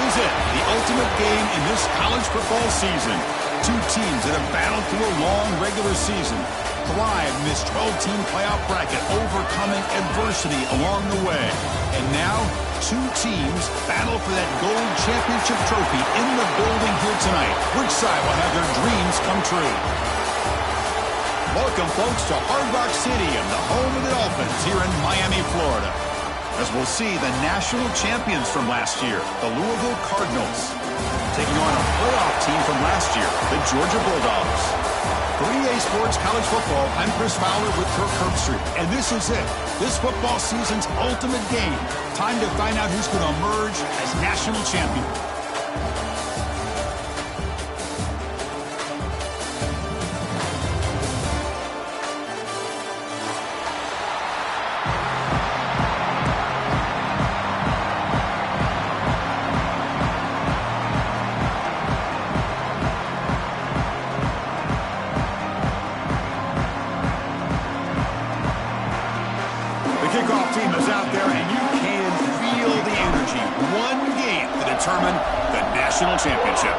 is it, the ultimate game in this college football season. Two teams that have battled through a long regular season, thrived in this 12-team playoff bracket, overcoming adversity along the way. And now, two teams battle for that gold championship trophy in the building here tonight. Which side will have their dreams come true? Welcome, folks, to Hard Rock Stadium, the home of the Dolphins here in Miami, Florida. As we'll see the national champions from last year, the Louisville Cardinals, taking on a playoff team from last year, the Georgia Bulldogs. For EA Sports College Football, I'm Chris Fowler with Kirk Herbstreit, and this is it. This football season's ultimate game. Time to find out who's going to emerge as national champion. Kickoff team is out there, and you can feel the energy. One game to determine the national championship.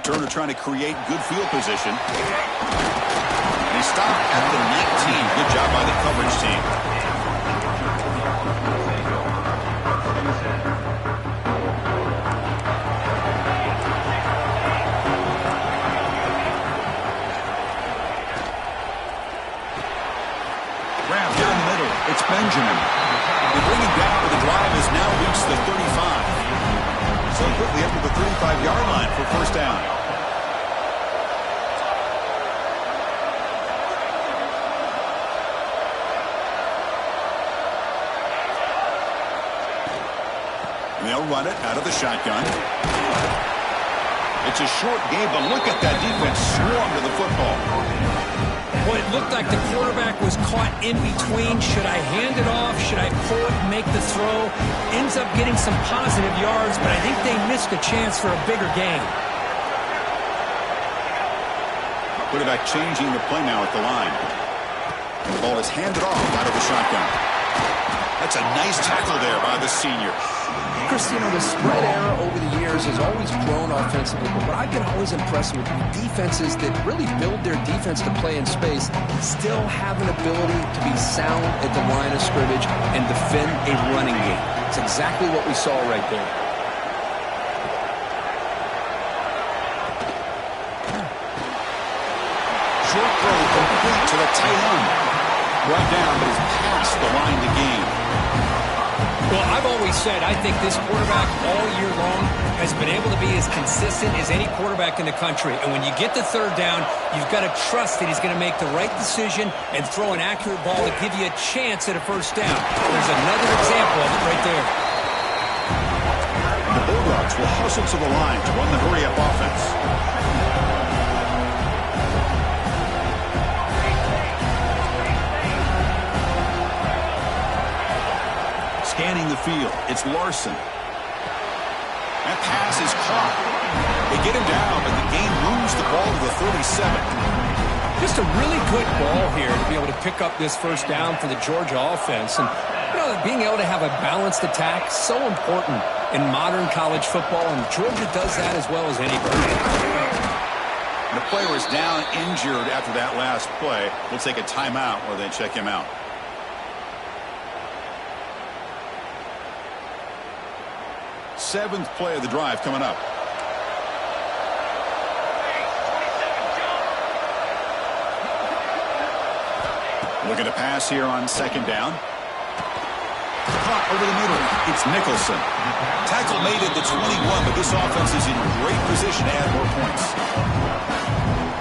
Turner trying to create good field position. And he stopped at the 19. Good job by the coverage team. It's Benjamin. They bring him down, but the drive has now reached the 35. So quickly up to the 35-yard line for first down. And they'll run it out of the shotgun. It's a short game, but look at that defense swarm to the football. Well, it looked like the quarterback was caught in between. Should I hand it off? Should I pull it and make the throw? Ends up getting some positive yards, but I think they missed a chance for a bigger gain. Quarterback changing the play now at the line. And the ball is handed off out of the shotgun. That's a nice tackle there by the senior. Chris, you know, the spread era over the years has always grown offensively, but what I've been always impressed with defenses that really build their defense to play in space still have an ability to be sound at the line of scrimmage and defend a running game. It's exactly what we saw right there. Short throw complete to the tight end. Brought down, but is past the line to gain. Well, I've always said I think this quarterback all year long has been able to be as consistent as any quarterback in the country. And when you get the third down, you've got to trust that he's going to make the right decision and throw an accurate ball to give you a chance at a first down. There's another example of it right there. The Bulldogs will hustle to the line to run the hurry-up offense. Scanning the field, it's Larson. That pass is caught. They get him down, but the game moves the ball to the 37. Just a really good ball here to be able to pick up this first down for the Georgia offense. And, you know, being able to have a balanced attack, so important in modern college football, and Georgia does that as well as anybody. The player is down injured after that last play. We'll take a timeout while they check him out. Seventh play of the drive coming up. Looking to pass here on second down. Caught over the middle. It's Nicholson. Tackle made at the 21, but this offense is in great position to add more points.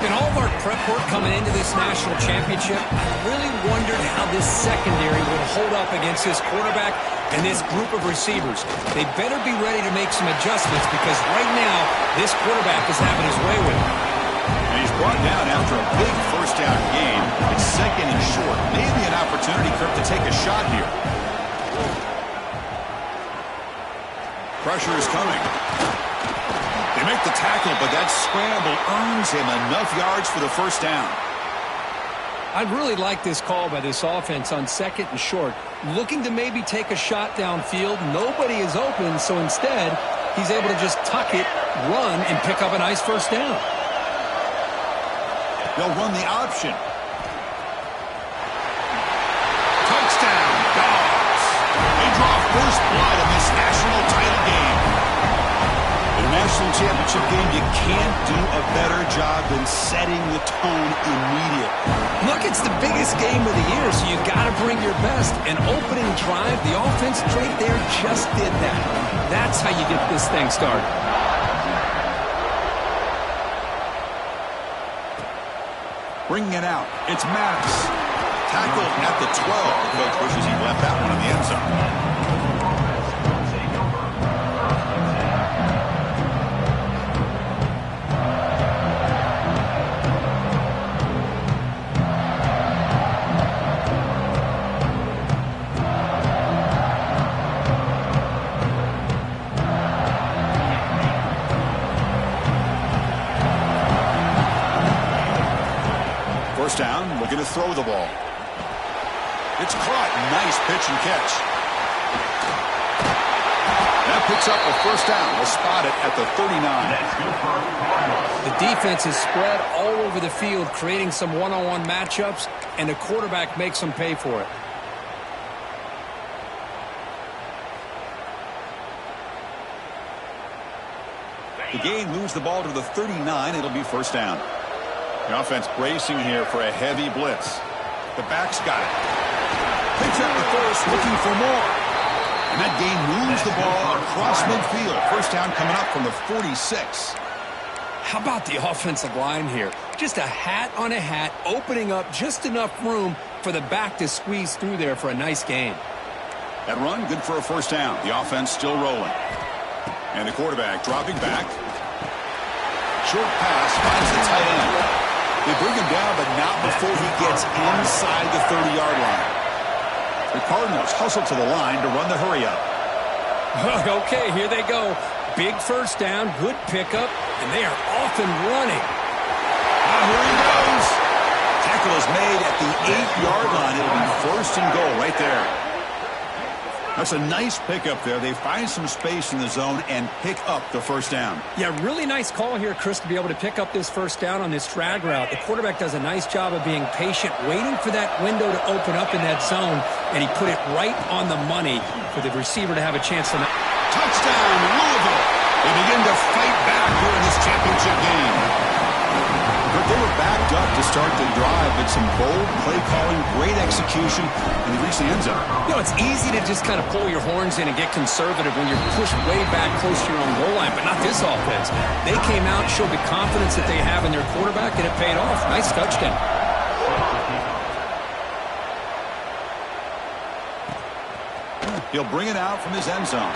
In all of our prep work coming into this national championship, I really wondered how this secondary would hold up against this quarterback and this group of receivers. They better be ready to make some adjustments because right now, this quarterback is having his way with it. And he's brought down after a big first down game. It's second and short. Maybe an opportunity, Kirk, to take a shot here. Pressure is coming. They make the tackle, but that scramble earns him enough yards for the first down. I really like this call by this offense on 2nd and short. Looking to maybe take a shot downfield. Nobody is open, so instead, he's able to just tuck it, run, and pick up a nice first down. They'll run the option. Touchdown, Dogs. They draw first blood in this national title game. In a national championship game, you can't do a better job than setting the tone immediately. Look, it's the biggest game of the year, so you got to bring your best. An opening drive, the offense right there just did that. That's how you get this thing started. Bringing it out, it's Maddox. Tackled at the 12. The coach wishes he left that one in the end zone. Down, looking to throw the ball. It's caught. Nice pitch and catch. That picks up a first down. We'll spot it at the 39. The defense is spread all over the field, creating some one-on-one matchups, and the quarterback makes them pay for it. The gain moves the ball to the 39. It'll be first down. The offense bracing here for a heavy blitz. The back's got it. Picks up the first, looking for more. And that gain moves the ball across midfield. First down coming up from the 46. How about the offensive line here? Just a hat on a hat, opening up just enough room for the back to squeeze through there for a nice gain. That run, good for a first down. The offense still rolling. And the quarterback dropping back. Short pass finds the tight end. They bring him down, but not before he gets inside the 30-yard line. The Cardinals hustle to the line to run the hurry-up. Okay, here they go. Big first down, good pickup, and they are off and running. Here he goes. Tackle is made at the 8-yard line. It'll be first and goal right there. That's a nice pickup there. They find some space in the zone and pick up the first down. Yeah, really nice call here, Chris, to be able to pick up this first down on this drag route. The quarterback does a nice job of being patient, waiting for that window to open up in that zone, and he put it right on the money for the receiver to have a chance to... Touchdown, Louisville! They begin to fight back here in this championship game. But they were backed up to start the drive, but some bold play calling, great execution, and they reached the end zone. You know, it's easy to just kind of pull your horns in and get conservative when you're pushed way back close to your own goal line, but not this offense. They came out, showed the confidence that they have in their quarterback, and it paid off. Nice touchdown. He'll bring it out from his end zone.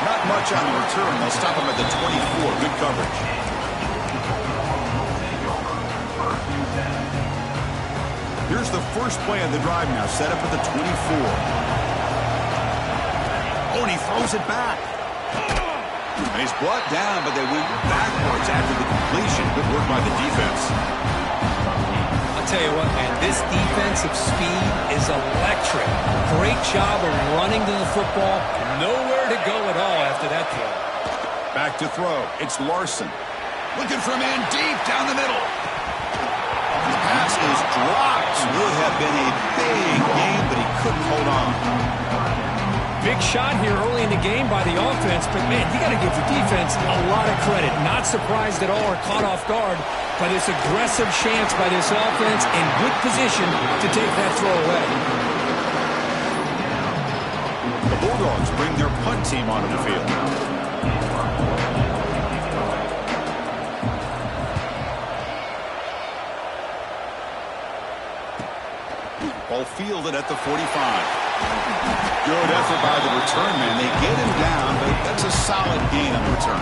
Not much on the return. They'll stop him at the 24. Good coverage. Here's the first play of the drive now, set up at the 24. Oh, and he throws it back. And he's brought down, but they went backwards after the completion. Good work by the defense. I'll tell you what, man, this defensive speed is electric. Great job of running to the football. Nowhere to go at all after that throw. Back to throw. It's Larson. Looking for a man deep down the middle. And the pass is dropped. Would have been a big game, but he couldn't hold on. Big shot here early in the game by the offense, but man, you got to give the defense a lot of credit. Not surprised at all or caught off guard by this aggressive chance by this offense in good position to take that throw away. The Bulldogs bring their punt team onto the field. Ball fielded at the 45. Good effort by the return man. They get him down, but that's a solid gain on the return.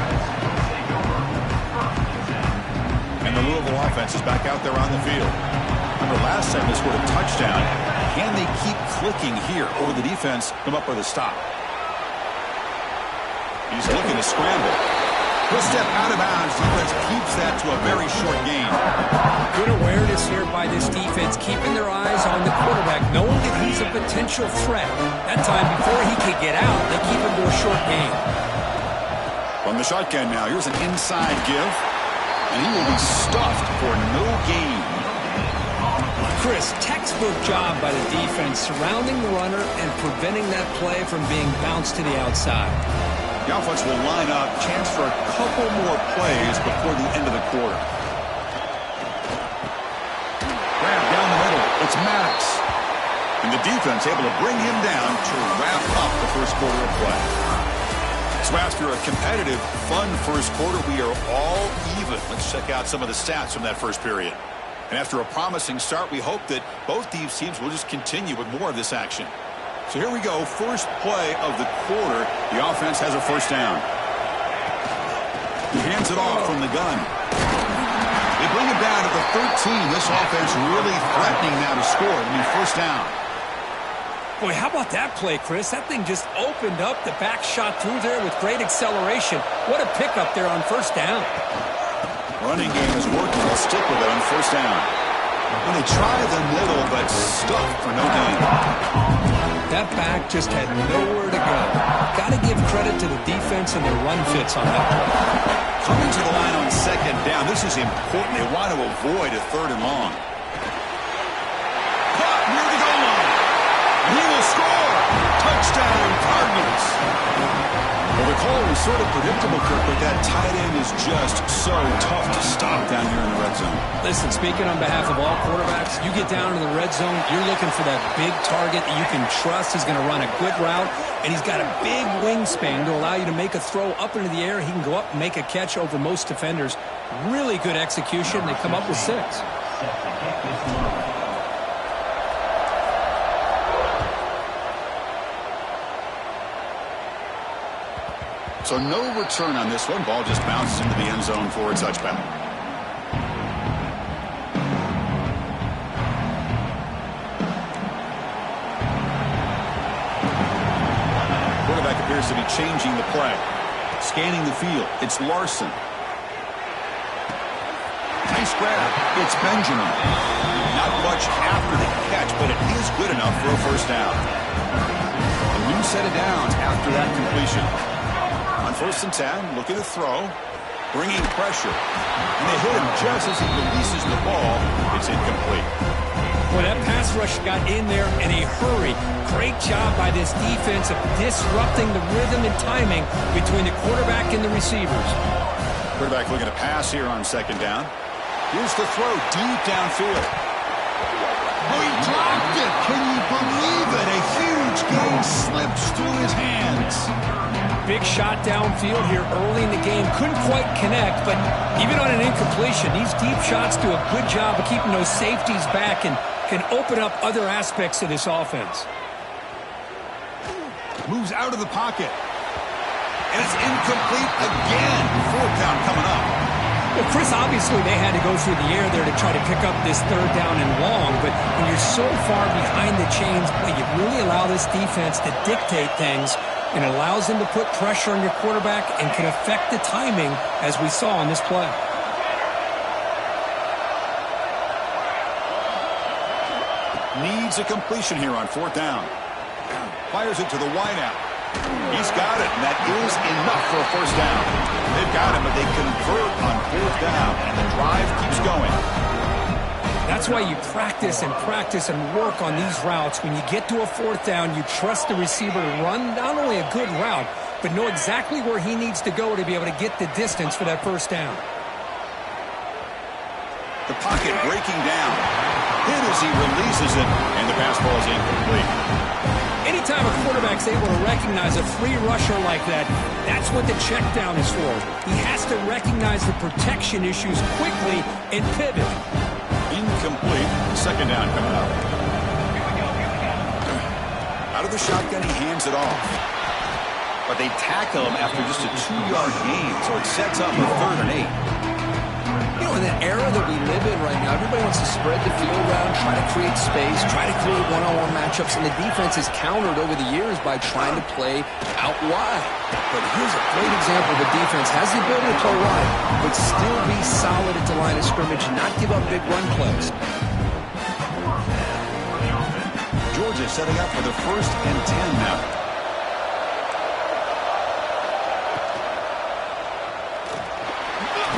And the Louisville offense is back out there on the field. Remember last time they scored a touchdown. Can they keep clicking here, or the defense come up with a stop? He's looking to scramble. He'll step out of bounds. Defense keeps that to a very short gain. Good awareness here by this defense, keeping their eyes on the quarterback, knowing that he's a potential threat. That time, before he could get out, they keep him to a short gain. From the shotgun now, here's an inside give, and he will be stuffed for no gain. Chris, textbook job by the defense, surrounding the runner and preventing that play from being bounced to the outside. The offense will line up, chance for a couple more plays before the end of the quarter. Grab down the middle, it's Maddox. And the defense able to bring him down to wrap up the first quarter of play. So after a competitive, fun first quarter, we are all even. Let's check out some of the stats from that first period. And after a promising start, we hope that both these teams will just continue with more of this action. So here we go, first play of the quarter. The offense has a first down. He hands it off from the gun. They bring it down to the 13. This offense really threatening now to score. I mean, first down. Boy, how about that play, Chris? That thing just opened up. The back shot through there with great acceleration. What a pickup there on first down. Running game is working. They'll stick with it on first down. When they try the middle, but stuffed for no gain. That back just had nowhere to go. Got to give credit to the defense and their run fits on that play. Coming to the line on second down. This is important. They want to avoid a third and long. Caught near the goal line. He will score. Touchdown, Cardinals. Well, the call was sort of predictable, Kirk, but that tight end is just so tough to stop down here in the red zone. Listen, speaking on behalf of all quarterbacks, you get down to the red zone, you're looking for that big target that you can trust. He's going to run a good route, and he's got a big wingspan to allow you to make a throw up into the air. He can go up and make a catch over most defenders. Really good execution. They come up with 6. So no return on this one. Ball just bounces into the end zone for a touchback. Quarterback appears to be changing the play. Scanning the field. It's Larson. Nice grab. It's Benjamin. Not much after the catch, but it is good enough for a first down. A new set of downs after that completion. On 1st and 10, look at the throw. Bringing pressure. And they hit him just as he releases the ball. It's incomplete. Well, that pass rush got in there in a hurry. Great job by this defense of disrupting the rhythm and timing between the quarterback and the receivers. Quarterback looking to pass here on second down. Here's the throw deep downfield. Oh, he dropped it. Can you believe it? A huge gain slips through his hands. Big shot downfield here early in the game. Couldn't quite connect, but even on an incompletion, these deep shots do a good job of keeping those safeties back and can open up other aspects of this offense. Moves out of the pocket. And it's incomplete again. 4th down coming up. Well, Chris, obviously they had to go through the air there to try to pick up this 3rd down and long, but when you're so far behind the chains, you really allow this defense to dictate things, and it allows them to put pressure on your quarterback and can affect the timing, as we saw on this play. Needs a completion here on 4th down. Fires it to the wideout. He's got it, and that is enough for a first down. They've got him, but they convert on 4th down, and the drive keeps going. That's why you practice and work on these routes. When you get to a 4th down, you trust the receiver to run not only a good route, but know exactly where he needs to go to be able to get the distance for that first down. The pocket breaking down. Hit as he releases it, and the pass ball is incomplete. Anytime a quarterback's able to recognize a free rusher like that, that's what the check down is for. He has to recognize the protection issues quickly and pivot. Incomplete. 2nd down coming up. Out of the shotgun, he hands it off. But they tackle him after just a 2-yard gain, so it sets up a 3rd and 8. You know, in the era that we live in right now, everybody wants to spread the field around, try to create space, try to create one-on-one matchups, and the defense has countered over the years by trying to play out wide. But here's a great example of a defense has the ability to play wide, but still be solid at the line line of scrimmage and not give up big run plays. Georgia setting up for the 1st and 10 now.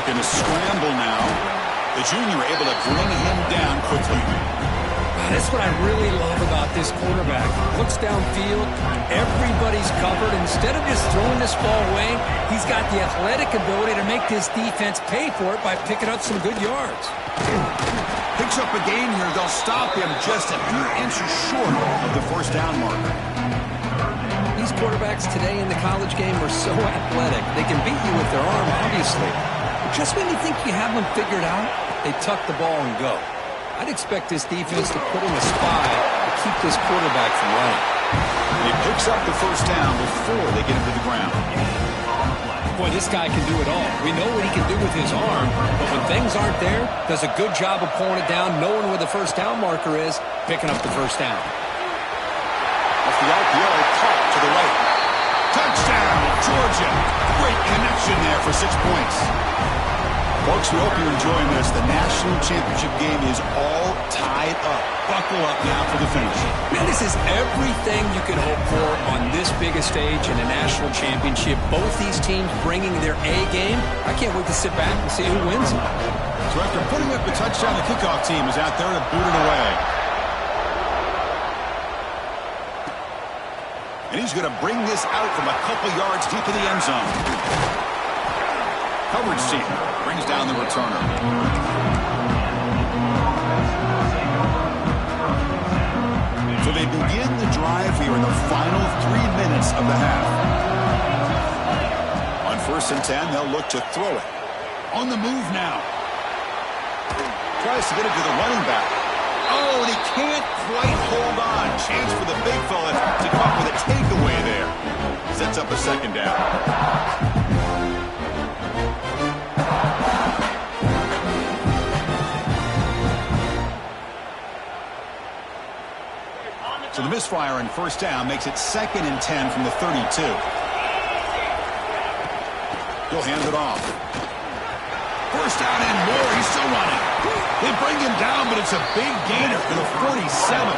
Going to scramble now. The junior able to bring him down quickly. That's what I really love about this quarterback. Looks downfield, everybody's covered. Instead of just throwing this ball away, he's got the athletic ability to make this defense pay for it by picking up some good yards. Picks up a gain here. They'll stop him just a few inches short of the 1st down marker. These quarterbacks today in the college game are so athletic. They can beat you with their arm, obviously. But just when you think you have them figured out, they tuck the ball and go. I'd expect this defense to put in a spy to keep this quarterback from running. He picks up the 1st down before they get him to the ground. Boy, this guy can do it all. We know what he can do with his arm, but when things aren't there, does a good job of pulling it down, knowing where the 1st down marker is, picking up the 1st down. Off the RPO, caught to the right. Touchdown, Georgia. Great connection there for 6 points. Folks, we hope you're enjoying this. The national championship game is all tied up. Buckle up now for the finish. Man, this is everything you could hope for on this biggest stage in a national championship. Both these teams bringing their A game. I can't wait to sit back and see who wins it. So after putting up the touchdown, the kickoff team is out there to boot it away. And he's going to bring this out from a couple yards deep in the end zone. Coverage team brings down the returner. So they begin the drive here in the final 3 minutes of the half. On 1st and 10, they'll look to throw it. On the move now. Tries to get it to the running back. Oh, and he can't quite hold on. Chance for the big fella to come up with a takeaway there. Sets up a 2nd down. So the misfire on 1st down makes it 2nd and 10 from the 32. He'll hand it off. 1st down and more. He's still running. They bring him down, but it's a big gainer for the 47.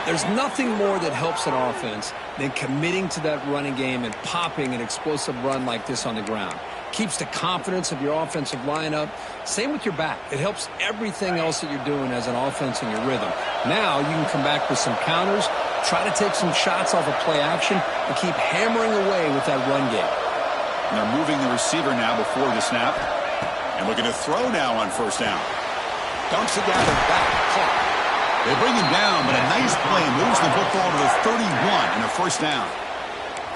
There's nothing more that helps an offense than committing to that running game and popping an explosive run like this on the ground. Keeps the confidence of your offensive lineup. Same with your back. It helps everything else that you're doing as an offense in your rhythm. Now you can come back with some counters, try to take some shots off of play action, and keep hammering away with that run game. And they're moving the receiver now before the snap. And looking to throw now on 1st down. Dumps it down and back. Caught. They bring him down, but a nice play moves the football to the 31 and a 1st down.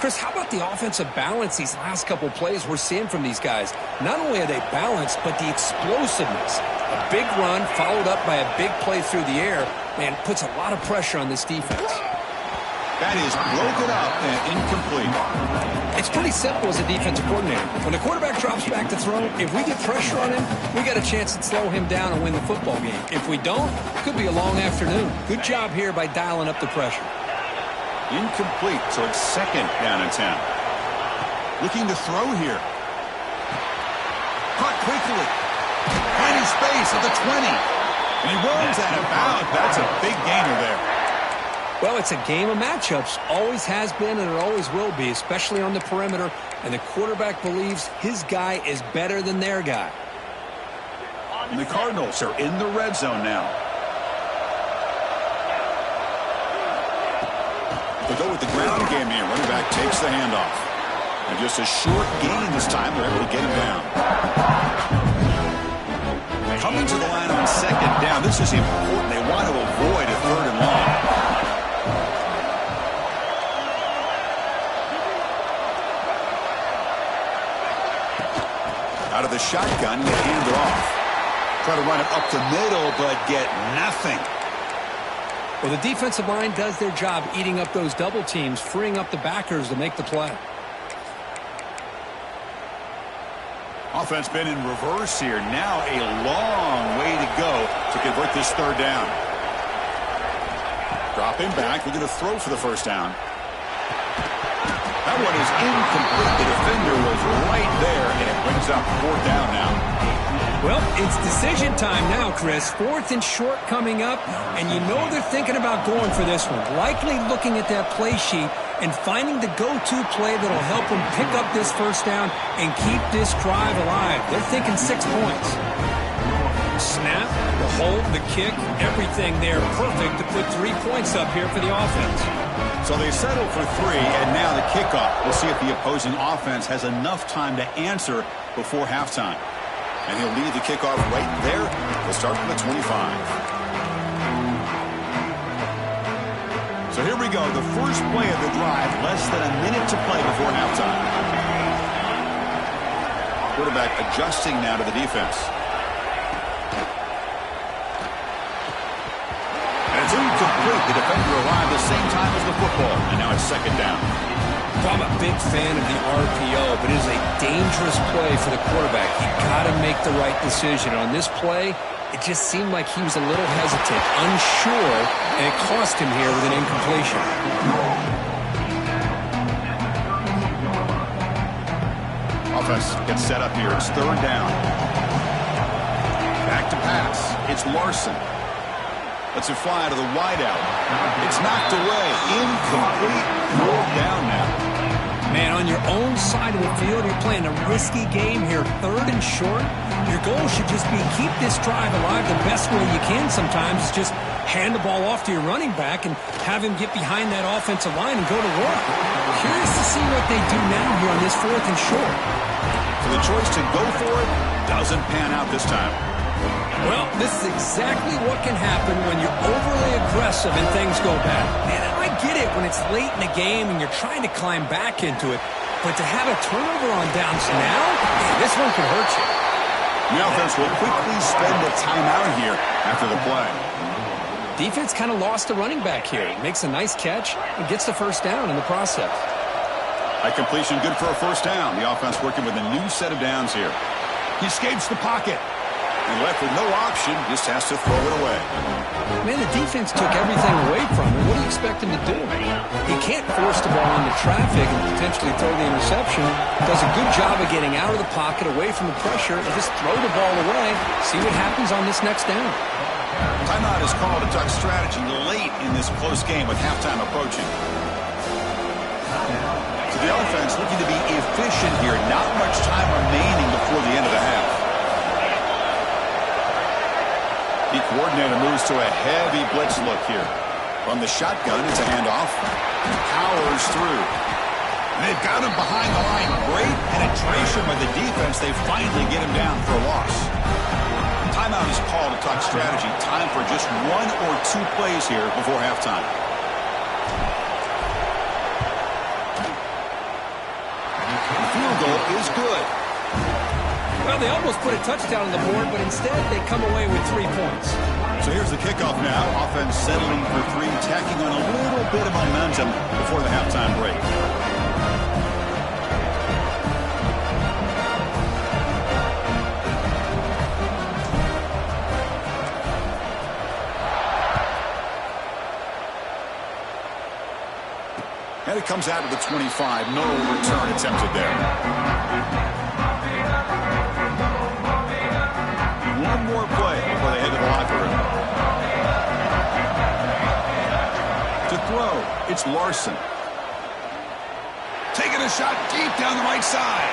Chris, how about the offensive balance these last couple plays we're seeing from these guys? Not only are they balanced, but the explosiveness. A big run followed up by a big play through the air, man, puts a lot of pressure on this defense. That is broken up and incomplete. It's pretty simple as a defensive coordinator. When the quarterback drops back to throw, if we get pressure on him, we got a chance to slow him down and win the football game. If we don't, it could be a long afternoon. Good job here by dialing up the pressure. Incomplete, so it's 2nd down and 10. Looking to throw here. Caught quickly. Finding space at the 20. And he runs out of bounds. That's a big gainer there. Well, it's a game of matchups. Always has been and it always will be, especially on the perimeter. And the quarterback believes his guy is better than their guy. And the Cardinals are in the red zone now. They go with the ground game here. Running back takes the handoff. And just a short gain this time. They're able to get him down. Coming to the line on 2nd down. This is important. They want to avoid a 3rd and long. Out of the shotgun, you hand it off. Try to run it up the middle, but get nothing. Well, the defensive line does their job eating up those double teams, freeing up the backers to make the play. Offense been in reverse here. Now a long way to go to convert this 3rd down. Dropping back. We're going to throw for the 1st down. That one is incomplete. The defender was right there, and it brings up 4th down now. Well, It's decision time now, Chris. 4th and short coming up, and you know they're thinking about going for this one. Likely looking at that play sheet and finding the go-to play that'll help them pick up this first down and keep this drive alive. They're thinking 6 points. Snap, the hold, the kick, everything there perfect to put 3 points up here for the offense. So they settle for 3, and now the kickoff. We'll see if the opposing offense has enough time to answer before halftime. And he'll lead the kickoff right there. We'll start from the 25. So here we go, the first play of the drive, less than a minute to play before halftime. Quarterback adjusting now to the defense. It's incomplete. The defender arrived the same time as the football, and now it's 2nd down. I'm a big fan of the RPO, but it is a dangerous play for the quarterback. You got to make the right decision. On this play, it just seemed like he was a little hesitant, unsure, and it cost him here with an incompletion. Offense gets set up here. It's 3rd down. Back to pass. It's Larson. Lets it fly to the wideout. It's knocked away. Incomplete. Pulled down now. Man, on your own side of the field, you're playing a risky game here. 3rd and short. Your goal should just be keep this drive alive the best way you can sometimes. Is just hand the ball off to your running back and have him get behind that offensive line and go to work. Curious to see what they do now here on this 4th and short. So the choice to go for it doesn't pan out this time. Well, this is exactly what can happen when you're overly aggressive and things go bad. Man, I get it when it's late in the game and you're trying to climb back into it, but to have a turnover on downs now, man, this one can hurt you. The offense will quickly spend a timeout here after the play. Defense kind of lost the running back here. Makes a nice catch and gets the first down in the process. A completion good for a first down. The offense working with a new set of downs here. He escapes the pocket. And left with no option, just has to throw it away. Man, the defense took everything away from him. What do you expect him to do? He can't force the ball into traffic and potentially throw the interception. Does a good job of getting out of the pocket, away from the pressure, and just throw the ball away. See what happens on this next down. Timeout is called a Duck strategy late in this close game with halftime approaching. So the offense looking to be efficient here. Not much time remaining before the end of the half. The coordinator moves to a heavy blitz look here. From the shotgun, it's a handoff. Powers through. And they've got him behind the line. Great penetration by the defense. They finally get him down for a loss. Timeout is called a Duck strategy. Time for just 1 or 2 plays here before halftime. The field goal is good. Well, they almost put a touchdown on the board, but instead they come away with 3 points. So here's the kickoff now. Offense settling for 3, tacking on a little bit of momentum before the halftime break. And it comes out of the 25. No return attempted there. One more play before they head to the locker room. To throw, it's Larson. Taking a shot deep down the right side.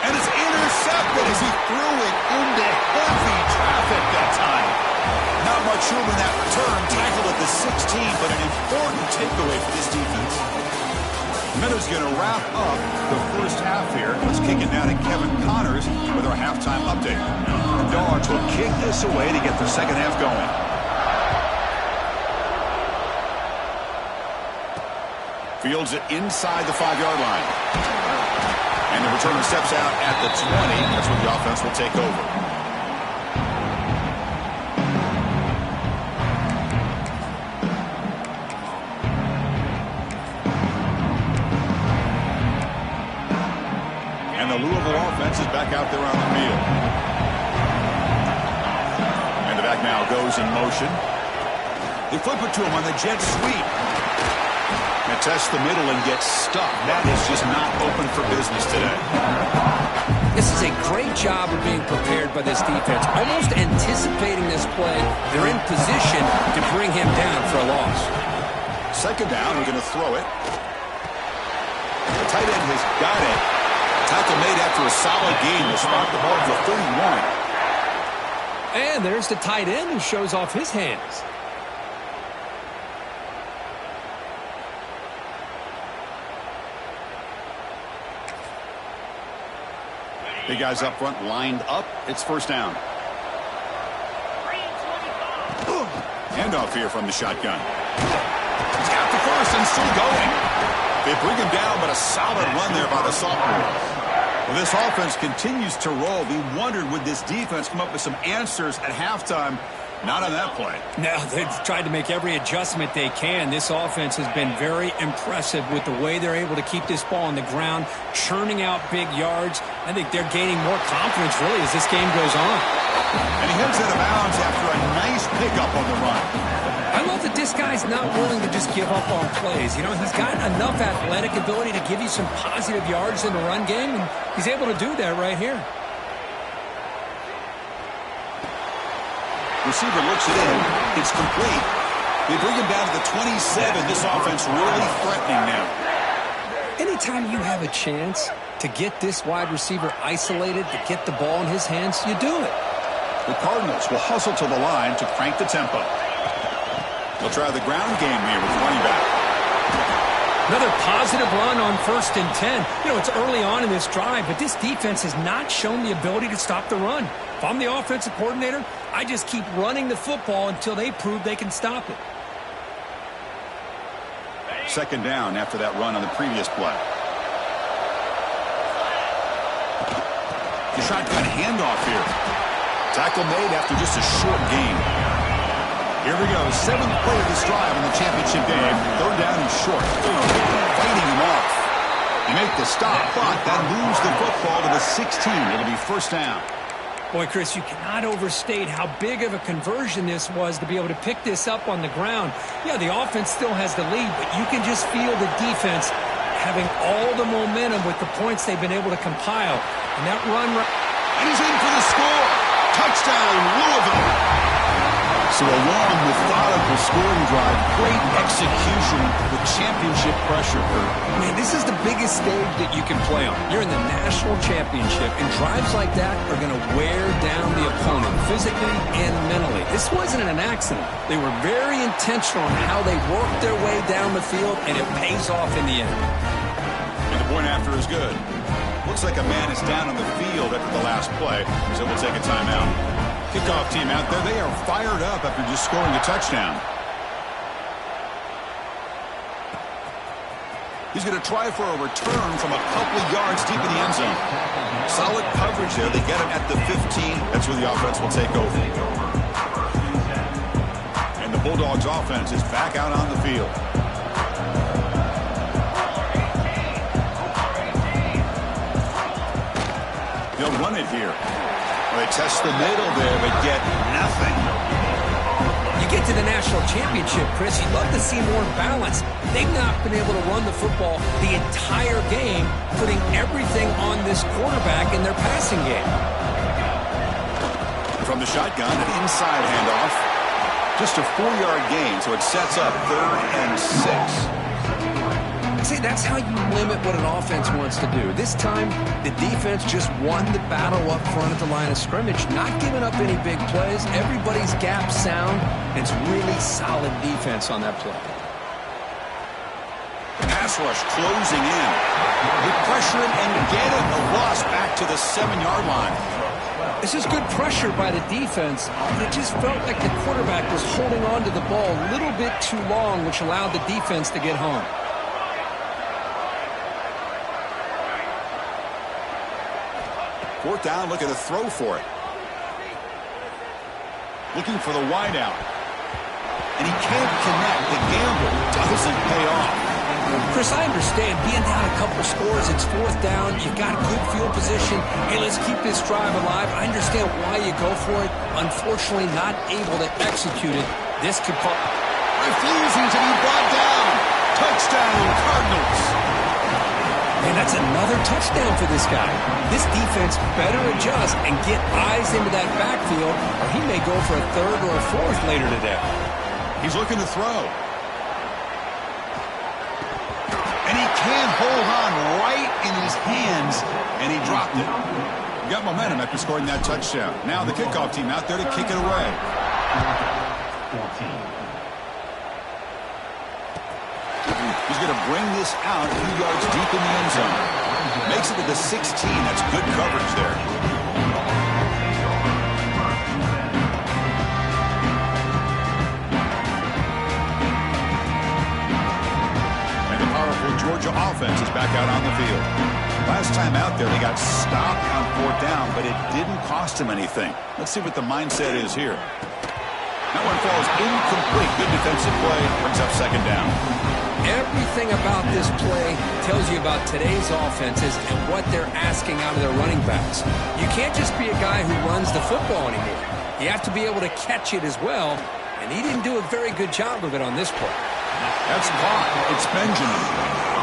And it's intercepted as he threw it into heavy traffic that time. Not much room in that return. Tackled at the 16, but an important takeaway for this defense. Miller's going to wrap up the first half here. Let's kick it now to Kevin Connors with our halftime update. The Dogs will kick this away to get the second half going. Fields it inside the 5-yard line. And the returner steps out at the 20. That's where the offense will take over. The Louisville offense is back out there on the field. And the back now goes in motion. They flip it to him on the jet sweep. And tests the middle and gets stuck. That is just not open for business today. This is a great job of being prepared by this defense, almost anticipating this play. They're in position to bring him down for a loss. Second down, we're going to throw it. The tight end has got it. Tackle made after a solid gain to spot the ball for 31. And there's the tight end who shows off his hands. Big guys up front lined up. It's first down. Handoff here from the shotgun. He's got the first and still going. They bring him down, but a solid run there by the sophomore. Well, this offense continues to roll. We wondered, would this defense come up with some answers at halftime? Not on that play. No, they've tried to make every adjustment they can. This offense has been very impressive with the way they're able to keep this ball on the ground, churning out big yards. I think they're gaining more confidence, really, as this game goes on. And he heads out of bounds after a nice pickup on the run. I love that this guy's not willing to just give up on plays. You know, he's got enough athletic ability to give you some positive yards in the run game, and he's able to do that right here. Receiver looks it in. It's complete. They bring him down to the 27. This offense really threatening now. Anytime you have a chance to get this wide receiver isolated, to get the ball in his hands, you do it. The Cardinals will hustle to the line to crank the tempo. They'll try the ground game here with the running back. Another positive run on 1st and 10. You know, it's early on in this drive, but this defense has not shown the ability to stop the run. If I'm the offensive coordinator, I just keep running the football until they prove they can stop it. Second down after that run on the previous play. The shotgun handoff here. Tackle made after just a short gain. Here we go. 7th play of this drive in the championship game. Third down and short. Fighting him off. They make the stop, but that moves the football to the 16. It'll be first down. Boy, Chris, you cannot overstate how big of a conversion this was to be able to pick this up on the ground. Yeah, the offense still has the lead, but you can just feel the defense having all the momentum with the points they've been able to compile. And that run... He's in for the score. Touchdown, Louisville. So a long, methodical scoring drive. Great execution with championship pressure. Man, this is the biggest stage that you can play on. You're in the national championship, and drives like that are going to wear down the opponent physically and mentally. This wasn't an accident. They were very intentional on how they worked their way down the field, and it pays off in the end. And the point after is good. Looks like a man is down on the field after the last play, so we'll take a timeout. Kickoff team out there. They are fired up after just scoring a touchdown. He's going to try for a return from a couple of yards deep in the end zone. Solid coverage there. They get him at the 15. That's where the offense will take over. And the Bulldogs offense is back out on the field. They'll run it here. They test the middle there, but get nothing. You get to the national championship, Chris, you'd love to see more balance. They've not been able to run the football the entire game, putting everything on this quarterback in their passing game. From the shotgun, an inside handoff. Just a 4-yard gain, so it sets up 3rd and 6. See, that's how you limit what an offense wants to do. This time, the defense just won the battle up front at the line of scrimmage, not giving up any big plays. Everybody's gap sound, and it's really solid defense on that play. Pass rush closing in. They pressure him and get him. A loss back to the 7-yard line. This is good pressure by the defense, but it just felt like the quarterback was holding on to the ball a little bit too long, which allowed the defense to get home. Fourth down, looking to throw for it. Looking for the wideout. And he can't connect. The gamble doesn't pay off. Chris, I understand being down a couple scores, it's 4th down, you've got good field position. Hey, let's keep this drive alive. I understand why you go for it. Unfortunately, not able to execute it. This could fall. Refusing to be brought down. Touchdown, Cardinals. And that's another touchdown for this guy. This defense better adjust and get eyes into that backfield, or he may go for a third or a fourth later today. He's looking to throw. And he can't hold on right in his hands, and he dropped it. He got momentum after scoring that touchdown. Now the kickoff team out there to kick it away. He's going to bring this out a few yards deep in the end zone. Makes it to the 16. That's good coverage there. And the powerful Georgia offense is back out on the field. Last time out there, they got stopped on fourth down, but it didn't cost him anything. Let's see what the mindset is here. That one falls incomplete. Good defensive play. Brings up second down. Everything about this play tells you about today's offenses and what they're asking out of their running backs. You can't just be a guy who runs the football anymore. You have to be able to catch it as well, and he didn't do a very good job of it on this play. That's caught. It's Benjamin.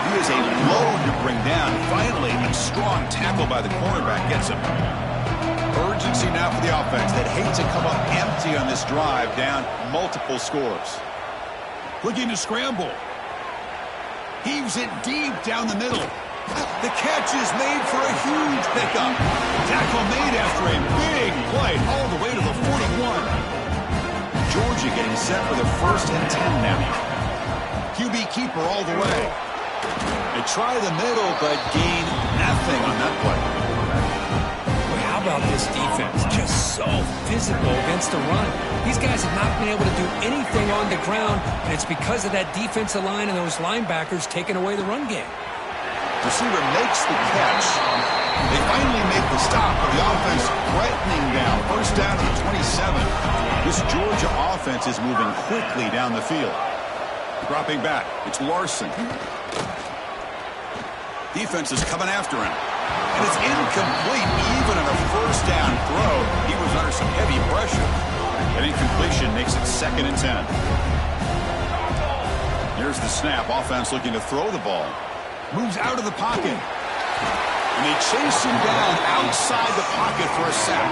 He is a load to bring down. Finally, a strong tackle by the cornerback gets him. Urgency now for the offense that hates to come up empty on this drive, down multiple scores. Looking to scramble. Heaves it deep down the middle. The catch is made for a huge pickup. Tackle made after a big play all the way to the 41. Georgia getting set for the 1st and 10 now. QB keeper all the way. They try the middle, but gain nothing on that play. How about this defense? Just so physical against the run. These guys have not been able to do anything on the ground, and it's because of that defensive line and those linebackers taking away the run game. Receiver makes the catch. They finally make the stop, but the offense threatening down. First down to 27. This Georgia offense is moving quickly down the field. Dropping back. It's Larson. Defense is coming after him. And it's incomplete even on a first down throw. He was under some heavy pressure. An incompletion makes it 2nd and 10. Here's the snap. Offense looking to throw the ball. Moves out of the pocket. And they chase him down outside the pocket for a sack.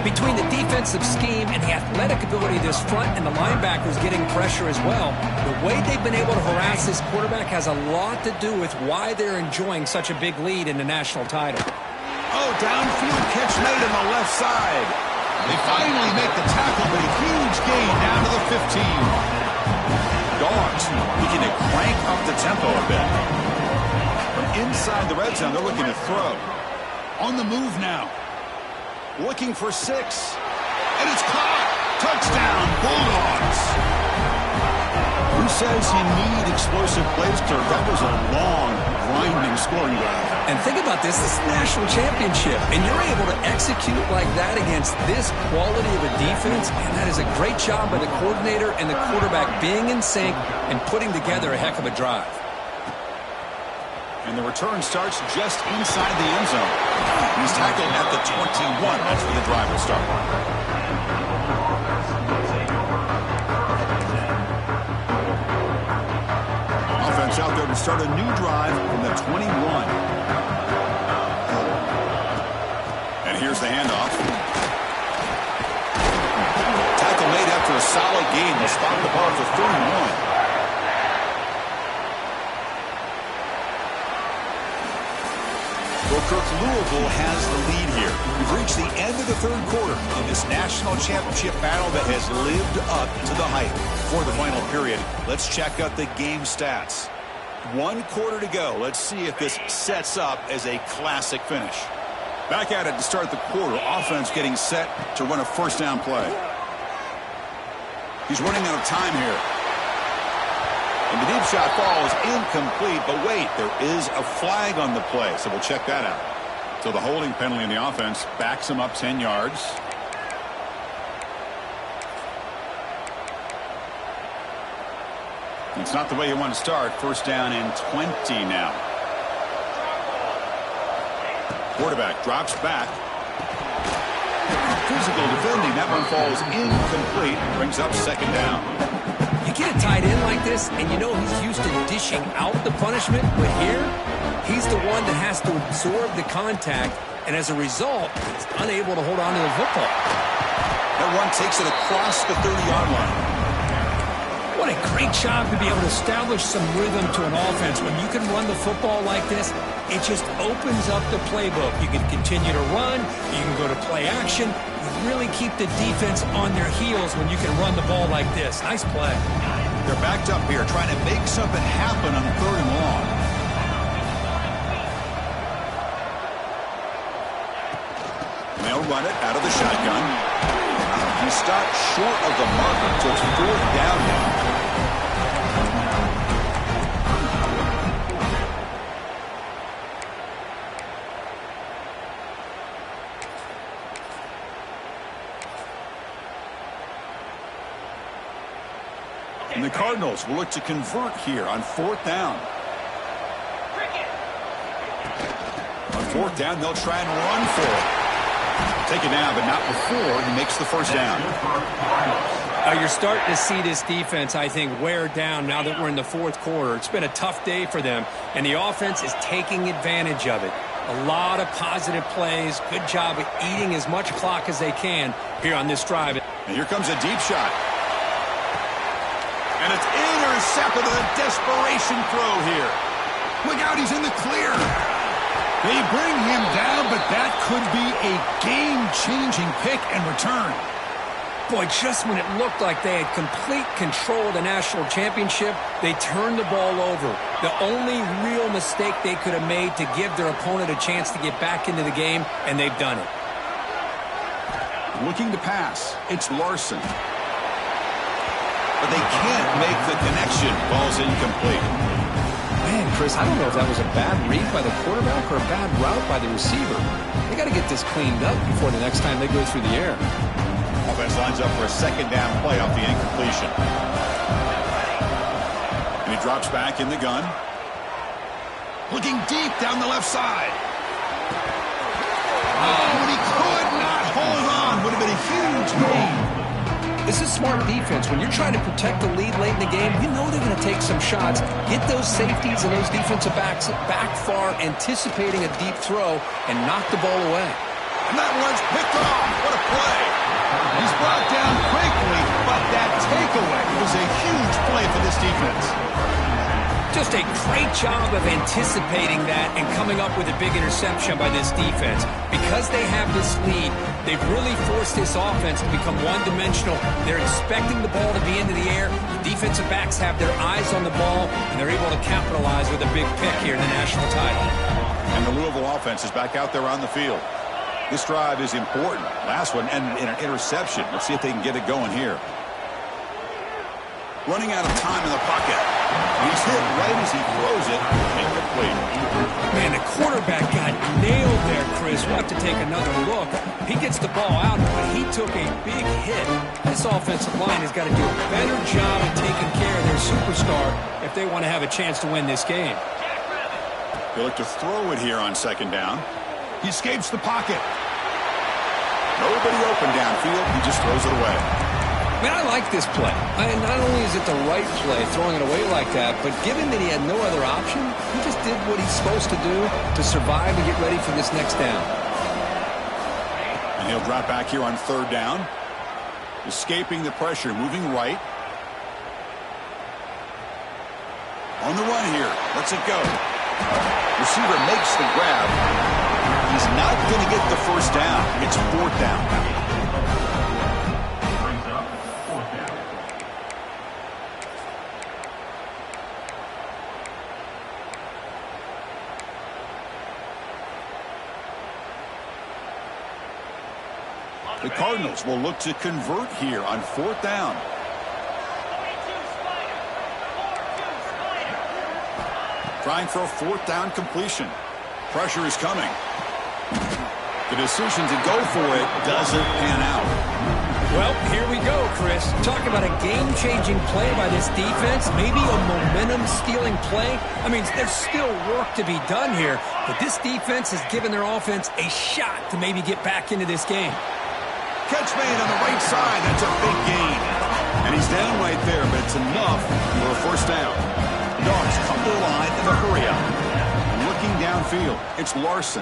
Between the defensive scheme and the athletic ability of this front and the linebackers getting pressure as well, the way they've been able to harass this quarterback has a lot to do with why they're enjoying such a big lead in the national title. Oh, downfield catch made on the left side. They finally make the tackle, but a huge gain down to the 15. Dogs looking to crank up the tempo a bit. From inside the red zone, they're looking to throw. On the move now. Looking for 6. And it's caught. Touchdown, Bulldogs. Who says you need explosive plays, Kirk? That was a long, grinding scoring drive. And think about this. This is the national championship, and you're able to execute like that against this quality of a defense, and that is a great job by the coordinator and the quarterback being in sync and putting together a heck of a drive. And the return starts just inside the end zone. He's tackled at the 21. That's where the drive will start. Offense out there to start a new drive from the 21. And here's the handoff. Tackle made after a solid gain. They'll spot the ball for 31. Well, Kirk, Louisville has the lead here. We've reached the end of the 3rd quarter in this national championship battle that has lived up to the hype. For the final period, let's check out the game stats. 1 quarter to go. Let's see if this sets up as a classic finish. Back at it to start the quarter. Offense getting set to run a first down play. He's running out of time here. And the deep shot falls incomplete, but wait, there is a flag on the play, so we'll check that out. So the holding penalty in the offense backs him up 10 yards. It's not the way you want to start. First down and 20 now. Quarterback drops back. Physical defending. That one falls incomplete. Brings up second down. You get a tight end like this, and you know he's used to dishing out the punishment, but here, He's the one that has to absorb the contact, and as a result, he's unable to hold on to the football. That one takes it across the 30-yard line. What a great job to be able to establish some rhythm to an offense. When you can run the football like this, it just opens up the playbook. You can continue to run. You can go to play action. You really keep the defense on their heels when you can run the ball like this. Nice play. They're backed up here trying to make something happen on 3rd and long. And they'll run it out of the shotgun. He stopped short of the marker, so it's 4th down now. And the Cardinals will look to convert here on 4th down. On 4th down, they'll try and run for it. Take it down, but not before he makes the 1st down. You're starting to see this defense, I think, wear down now that we're in the 4th quarter. It's been a tough day for them, and the offense is taking advantage of it. A lot of positive plays. Good job of eating as much clock as they can here on this drive. And here comes a deep shot. And it's intercepted with a desperation throw here. Look out, he's in the clear. They bring him down, but that could be a game-changing pick and return. Boy, just when it looked like they had complete control of the national championship, they turned the ball over. The only real mistake they could have made to give their opponent a chance to get back into the game, and they've done it. Looking to pass, it's Larson. But they can't make the connection. Ball's incomplete. Man, Chris, I don't know if that was a bad read by the quarterback or a bad route by the receiver. They got to get this cleaned up before the next time they go through the air. Offense lines up for a 2nd down play off the incompletion. And he drops back in the gun. Looking deep down the left side. Oh, and he could not hold on. Would have been a huge gain. This is smart defense. When you're trying to protect the lead late in the game, you know they're going to take some shots. Get those safeties and those defensive backs back far, anticipating a deep throw, and knock the ball away. And that one's picked off. What a play. He's brought down quickly, but that takeaway was a huge play for this defense. Just a great job of anticipating that and coming up with a big interception by this defense. Because they have this lead, they've really forced this offense to become one-dimensional. They're expecting the ball to be into the air. The defensive backs have their eyes on the ball, and they're able to capitalize with a big pick here in the national title. And the Louisville offense is back out there on the field. This drive is important. Last one ended in an interception. Let's see if they can get it going here. Running out of time in the pocket. He's hit right as he throws it. Incomplete. Man, the quarterback got nailed there, Chris. We'll have to take another look. He gets the ball out, but he took a big hit. This offensive line has got to do a better job of taking care of their superstar if they want to have a chance to win this game. They look to throw it here on 2nd down. He escapes the pocket. Nobody open downfield. He just throws it away. Man, I like this play. Not only is it the right play, throwing it away like that, but given that he had no other option, he just did what he's supposed to do to survive and get ready for this next down. And he'll drop back here on 3rd down. Escaping the pressure, moving right. On the run here. Lets it go. Receiver makes the grab. He's not going to get the 1st down. It's 4th down. The Cardinals will look to convert here on 4th down. Trying for a 4th down completion. Pressure is coming. The decision to go for it doesn't pan out. Well, here we go, Chris. Talk about a game-changing play by this defense. Maybe a momentum-stealing play. I mean, there's still work to be done here, but this defense has given their offense a shot to maybe get back into this game. Catch made on the right side. That's a big gain. And he's down right there, but it's enough for a 1st down. Dogs come to the line in the hurry up. Looking downfield, it's Larson.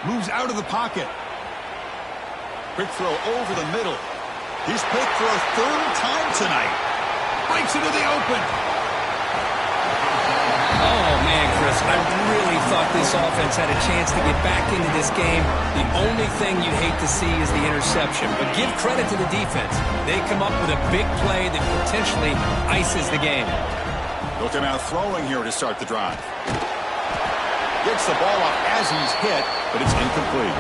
Moves out of the pocket. Quick throw over the middle. He's picked for a third time tonight. Breaks into the open. Oh, man, Chris, I really thought this offense had a chance to get back into this game. The only thing you'd hate to see is the interception. But give credit to the defense. They come up with a big play that potentially ices the game. Looking out throwing here to start the drive. Gets the ball up as he's hit, but it's incomplete.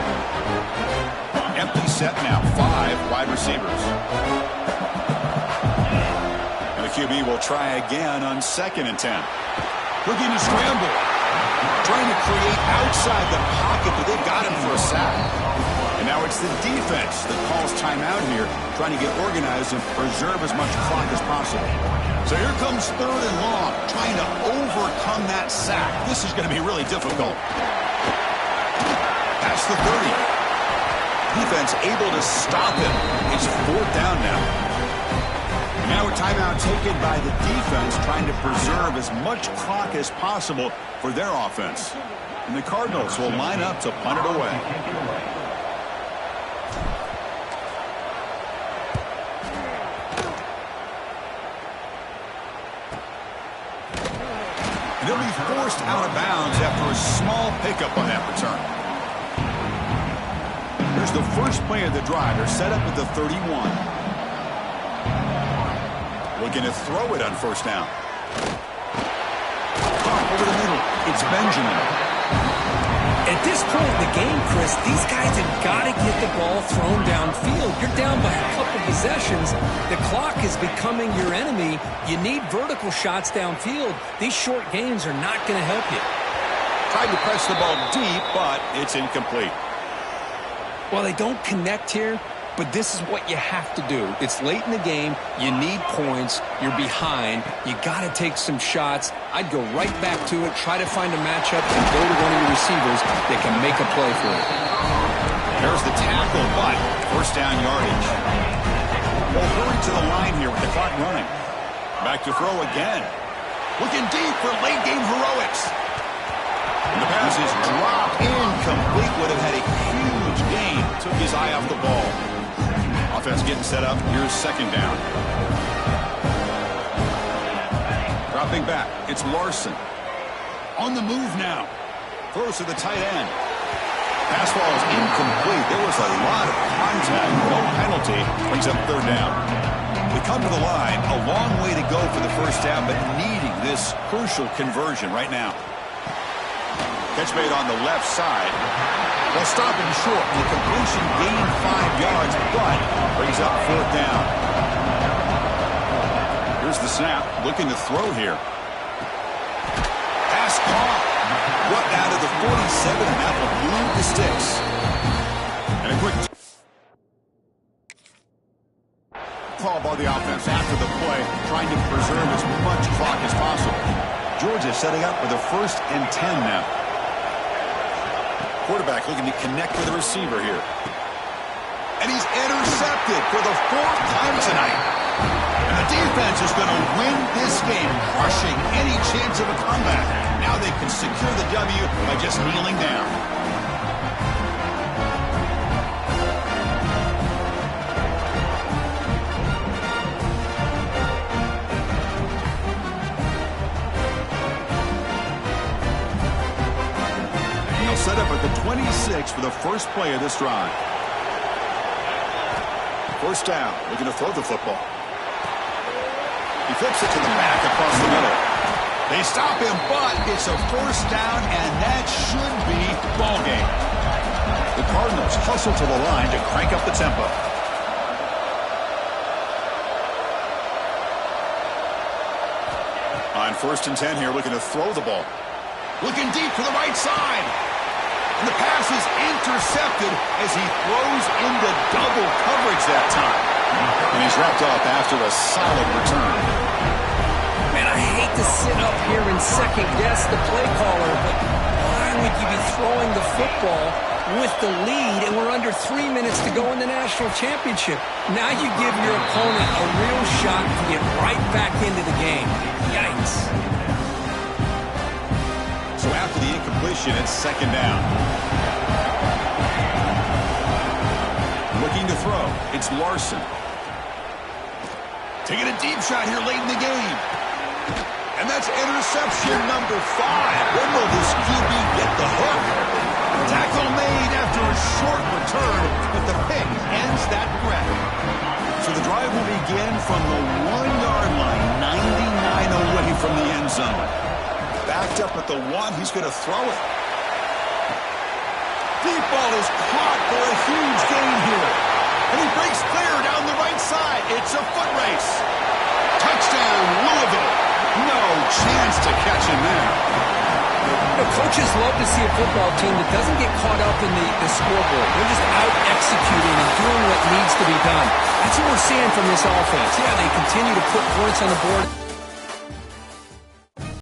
Empty set now, 5 wide receivers. And the QB will try again on 2nd and 10. Looking to scramble. Trying to create outside the pocket, but they've got him for a sack. And now it's the defense that calls timeout here, trying to get organized and preserve as much clock as possible. So here comes 3rd and long, trying to overcome that sack. This is going to be really difficult. Past the 30. Defense able to stop him. It's 4th down now. And now a timeout taken by the defense, trying to preserve as much clock as possible for their offense. And the Cardinals will line up to punt it away. And he'll be forced out of bounds after a small pickup on that return. Here's the first play of the drive. They're set up at the 31. Looking to throw it on 1st down. Over the middle. It's Benjamin. At this point in the game, Chris, these guys have got to get the ball thrown downfield. You're down by a couple possessions. The clock is becoming your enemy. You need vertical shots downfield. These short gains are not going to help you. Tried to press the ball deep, but it's incomplete. Well, they don't connect here, but this is what you have to do. It's late in the game. You need points. You're behind. You got to take some shots. I'd go right back to it, try to find a matchup, and go to one of your receivers that can make a play for you. There's the tackle, but 1st down yardage. They'll hurry to the line here with the clock running. Back to throw again. Looking deep for late-game heroics. And the pass is dropped incomplete. Would have had a huge gain. Took his eye off the ball. Offense getting set up. Here's 2nd down. Dropping back. It's Larson. On the move now. Throws to the tight end. Pass ball is incomplete. There was a lot of contact. No penalty. Brings up 3rd down. They come to the line. A long way to go for the 1st down, but needing this crucial conversion right now. Catch made on the left side. They'll stop him short. The completion gained 5 yards, but brings up 4th down. Here's the snap. Looking to throw here. Pass caught. What out of the 47, and that will move the sticks. And a quick call by the offense after the play, trying to preserve as much clock as possible. Georgia setting up with a 1st and 10 now. Quarterback looking to connect with the receiver here. And he's intercepted for the 4th time tonight. And the defense is going to win this game, crushing any chance of a comeback. Now they can secure the W by just kneeling down. Set up at the 26 for the first play of this drive. 1st down, looking to throw the football. He flips it to the back across the middle. They stop him, but it's a 1st down, and that should be ball game. The Cardinals hustle to the line to crank up the tempo. On 1st and 10 here, looking to throw the ball. Looking deep to the right side. And the pass is intercepted as he throws into double coverage that time. And he's wrapped up after a solid return. Man, I hate to sit up here and second-guess the play caller, but why would you be throwing the football with the lead, and we're under 3 minutes to go in the national championship? Now you give your opponent a real shot to get right back into the game. Yikes. So So after the incompletion, it's second down. Looking to throw. It's Larson. Taking a deep shot here late in the game. And that's interception number 5. When will this QB get the hook? Tackle made after a short return, but the pick ends that grab. So the drive will begin from the 1-yard line, 99 away from the end zone. Backed up at the 1, he's going to throw it. Deep ball is caught for a huge gain here. And he breaks clear down the right side. It's a foot race. Touchdown, Louisville. No chance to catch him there. Coaches love to see a football team that doesn't get caught up in the scoreboard. They're just out executing and doing what needs to be done. That's what we're seeing from this offense. Yeah, they continue to put points on the board.